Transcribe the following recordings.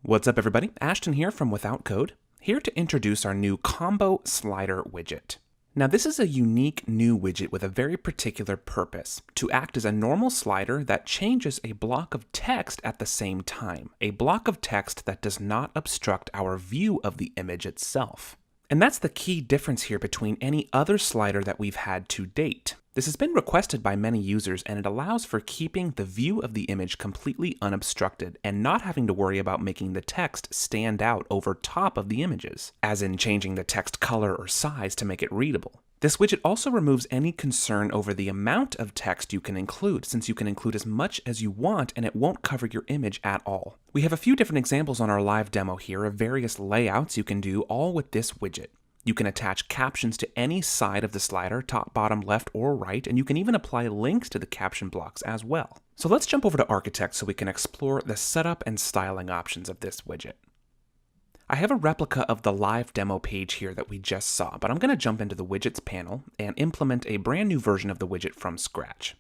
What's up, everybody? Ashton here from Without Code, here to introduce our new Combo Slider widget. Now, this is a unique new widget with a very particular purpose, to act as a normal slider that changes a block of text at the same time, a block of text that does not obstruct our view of the image itself. And that's the key difference here between any other slider that we've had to date. This has been requested by many users, and it allows for keeping the view of the image completely unobstructed and not having to worry about making the text stand out over top of the images, as in changing the text color or size to make it readable. This widget also removes any concern over the amount of text you can include, since you can include as much as you want and it won't cover your image at all. We have a few different examples on our live demo here of various layouts you can do all with this widget. You can attach captions to any side of the slider, top, bottom, left, or right, and you can even apply links to the caption blocks as well. So let's jump over to Architect so we can explore the setup and styling options of this widget. I have a replica of the live demo page here that we just saw, but I'm going to jump into the Widgets panel and implement a brand new version of the widget from scratch.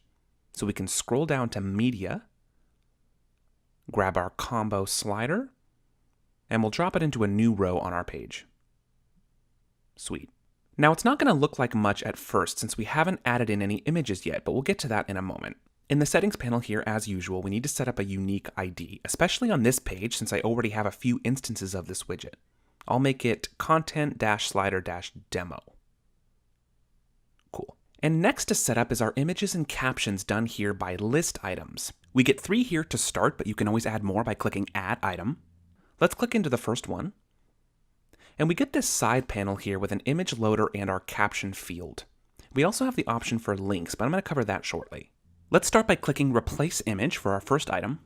So we can scroll down to Media, grab our Combo Slider, and we'll drop it into a new row on our page. Sweet. Now, it's not going to look like much at first since we haven't added in any images yet, but we'll get to that in a moment. In the settings panel here, as usual, we need to set up a unique ID, especially on this page since I already have a few instances of this widget. I'll make it content-slider-demo. Cool. And next to set up is our images and captions done here by list items. We get 3 here to start, but you can always add more by clicking Add Item. Let's click into the first one. And we get this side panel here with an image loader and our caption field. We also have the option for links, but I'm going to cover that shortly. Let's start by clicking Replace Image for our first item.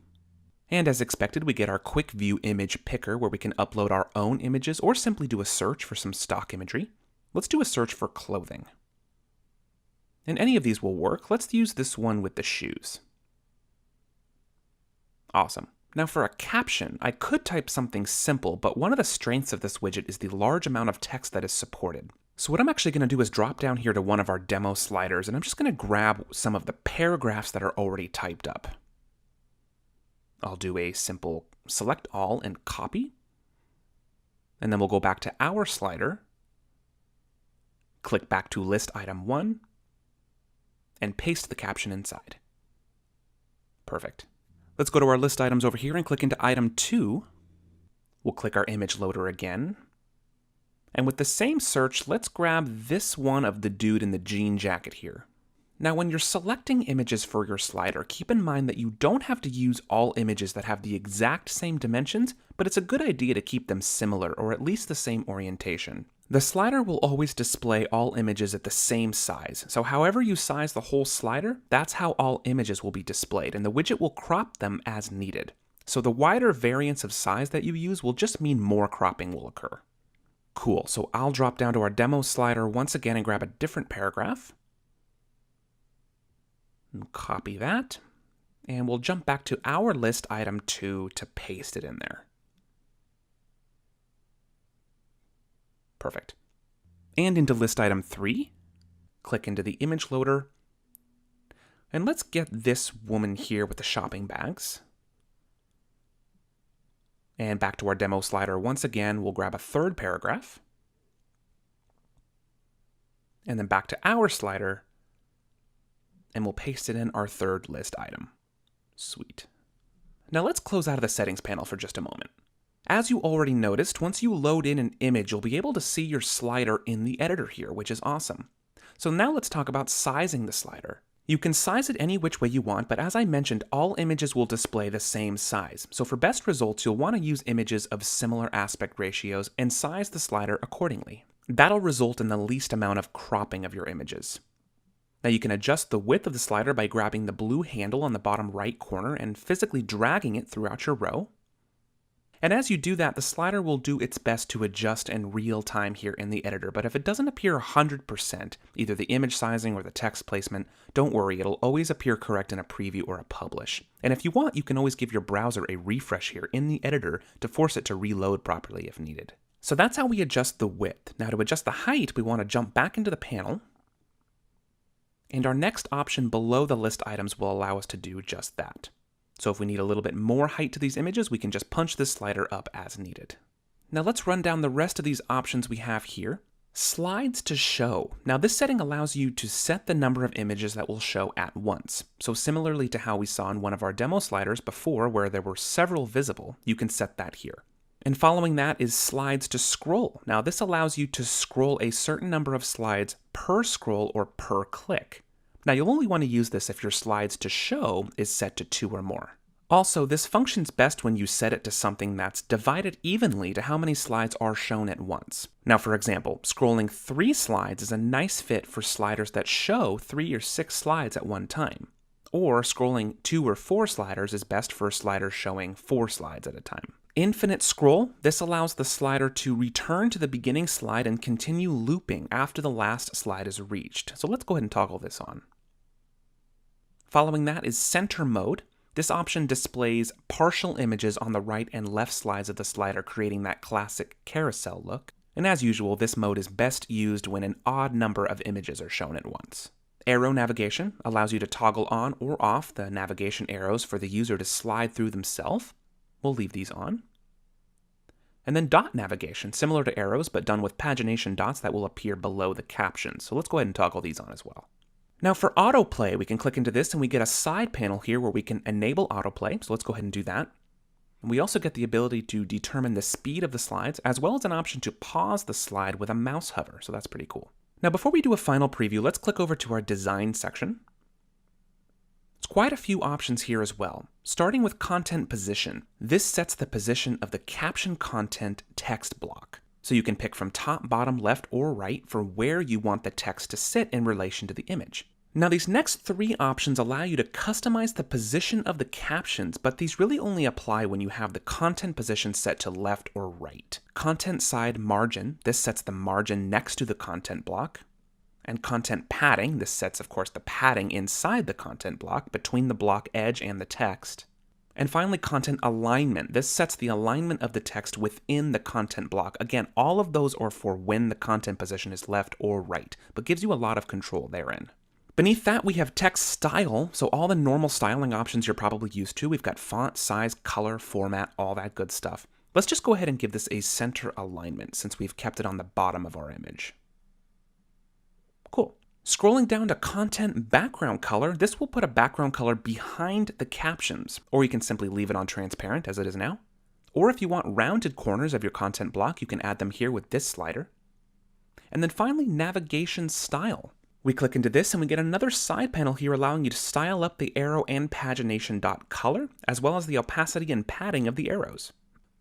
And as expected, we get our Quick View Image Picker where we can upload our own images or simply do a search for some stock imagery. Let's do a search for clothing. And any of these will work. Let's use this one with the shoes. Awesome. Now for a caption, I could type something simple, but one of the strengths of this widget is the large amount of text that is supported. So what I'm actually going to do is drop down here to one of our demo sliders, and I'm just going to grab some of the paragraphs that are already typed up. I'll do a simple select all and copy, and then we'll go back to our slider, click back to list item 1, and paste the caption inside. Perfect. Let's go to our list items over here and click into item 2. We'll click our image loader again. And with the same search, let's grab this one of the dude in the jean jacket here. Now, when you're selecting images for your slider, keep in mind that you don't have to use all images that have the exact same dimensions, but it's a good idea to keep them similar, or at least the same orientation. The slider will always display all images at the same size, so however you size the whole slider, that's how all images will be displayed, and the widget will crop them as needed. So the wider variance of size that you use will just mean more cropping will occur. Cool, so I'll drop down to our demo slider once again and grab a different paragraph. And copy that, and we'll jump back to our list item 2 to paste it in there. Perfect. And into list item 3, click into the image loader, and let's get this woman here with the shopping bags. And back to our demo slider once again, we'll grab a third paragraph, and then back to our slider, and we'll paste it in our third list item. Sweet. Now let's close out of the settings panel for just a moment. As you already noticed, once you load in an image, you'll be able to see your slider in the editor here, which is awesome. So now let's talk about sizing the slider. You can size it any which way you want, but as I mentioned, all images will display the same size. So for best results, you'll want to use images of similar aspect ratios and size the slider accordingly. That'll result in the least amount of cropping of your images. Now you can adjust the width of the slider by grabbing the blue handle on the bottom right corner and physically dragging it throughout your row. And as you do that, the slider will do its best to adjust in real time here in the editor, but if it doesn't appear 100%, either the image sizing or the text placement, don't worry, it'll always appear correct in a preview or a publish. And if you want, you can always give your browser a refresh here in the editor to force it to reload properly if needed. So that's how we adjust the width. Now to adjust the height, we want to jump back into the panel, and our next option below the list items will allow us to do just that. So if we need a little bit more height to these images, we can just punch this slider up as needed. Now let's run down the rest of these options we have here. Slides to show. Now this setting allows you to set the number of images that will show at once. So similarly to how we saw in one of our demo sliders before where there were several visible, you can set that here. And following that is slides to scroll. Now this allows you to scroll a certain number of slides per scroll or per click. Now you'll only want to use this if your slides to show is set to 2 or more. Also, this functions best when you set it to something that's divided evenly to how many slides are shown at once. Now for example, scrolling 3 slides is a nice fit for sliders that show 3 or 6 slides at one time. Or scrolling 2 or 4 sliders is best for sliders showing 4 slides at a time. Infinite scroll, this allows the slider to return to the beginning slide and continue looping after the last slide is reached. So let's go ahead and toggle this on. Following that is center mode. This option displays partial images on the right and left slides of the slider, creating that classic carousel look. And as usual, this mode is best used when an odd number of images are shown at once. Arrow navigation allows you to toggle on or off the navigation arrows for the user to slide through themselves. We'll leave these on. And then dot navigation, similar to arrows, but done with pagination dots that will appear below the captions. So let's go ahead and toggle these on as well. Now for autoplay, we can click into this and we get a side panel here where we can enable autoplay. So let's go ahead and do that. And we also get the ability to determine the speed of the slides, as well as an option to pause the slide with a mouse hover. So that's pretty cool. Now before we do a final preview, let's click over to our design section. There's quite a few options here as well. Starting with content position. This sets the position of the caption content text block. So you can pick from top, bottom, left, or right for where you want the text to sit in relation to the image. Now these next 3 options allow you to customize the position of the captions, but these really only apply when you have the content position set to left or right. Content side margin, this sets the margin next to the content block. And content padding, this sets of course the padding inside the content block, between the block edge and the text. And finally, content alignment. This sets the alignment of the text within the content block. Again, all of those are for when the content position is left or right, but gives you a lot of control therein. Beneath that, we have text style, so all the normal styling options you're probably used to. We've got font, size, color, format, all that good stuff. Let's just go ahead and give this a center alignment since we've kept it on the bottom of our image. Cool. Scrolling down to content background color, this will put a background color behind the captions, or you can simply leave it on transparent as it is now. Or if you want rounded corners of your content block, you can add them here with this slider. And then finally, navigation style. We click into this and we get another side panel here allowing you to style up the arrow and pagination dot color, as well as the opacity and padding of the arrows.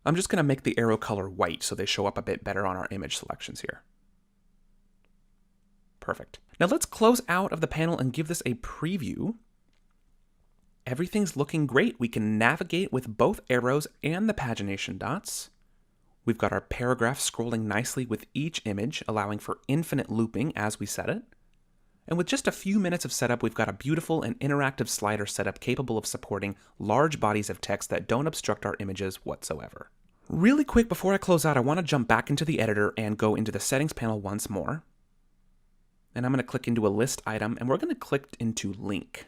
I'm just going to make the arrow color white so they show up a bit better on our image selections here. Perfect. Now let's close out of the panel and give this a preview. Everything's looking great. We can navigate with both arrows and the pagination dots. We've got our paragraph scrolling nicely with each image, allowing for infinite looping as we set it. And with just a few minutes of setup, we've got a beautiful and interactive slider setup capable of supporting large bodies of text that don't obstruct our images whatsoever. Really quick before I close out, I want to jump back into the editor and go into the settings panel once more. And I'm going to click into a list item, and we're going to click into link.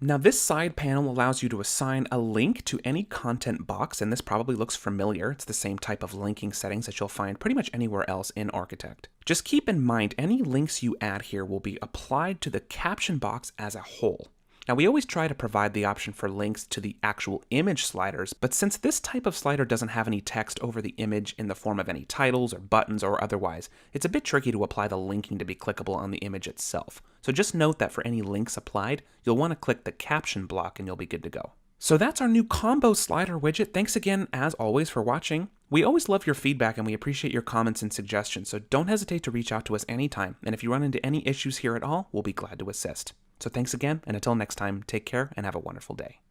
Now this side panel allows you to assign a link to any content box, and this probably looks familiar. It's the same type of linking settings that you'll find pretty much anywhere else in Architect. Just keep in mind, any links you add here will be applied to the caption box as a whole. Now we always try to provide the option for links to the actual image sliders, but since this type of slider doesn't have any text over the image in the form of any titles or buttons or otherwise, it's a bit tricky to apply the linking to be clickable on the image itself. So just note that for any links applied, you'll want to click the caption block and you'll be good to go. So that's our new combo slider widget. Thanks again, as always, for watching. We always love your feedback and we appreciate your comments and suggestions, so don't hesitate to reach out to us anytime. And if you run into any issues here at all, we'll be glad to assist. So thanks again, and until next time, take care and have a wonderful day.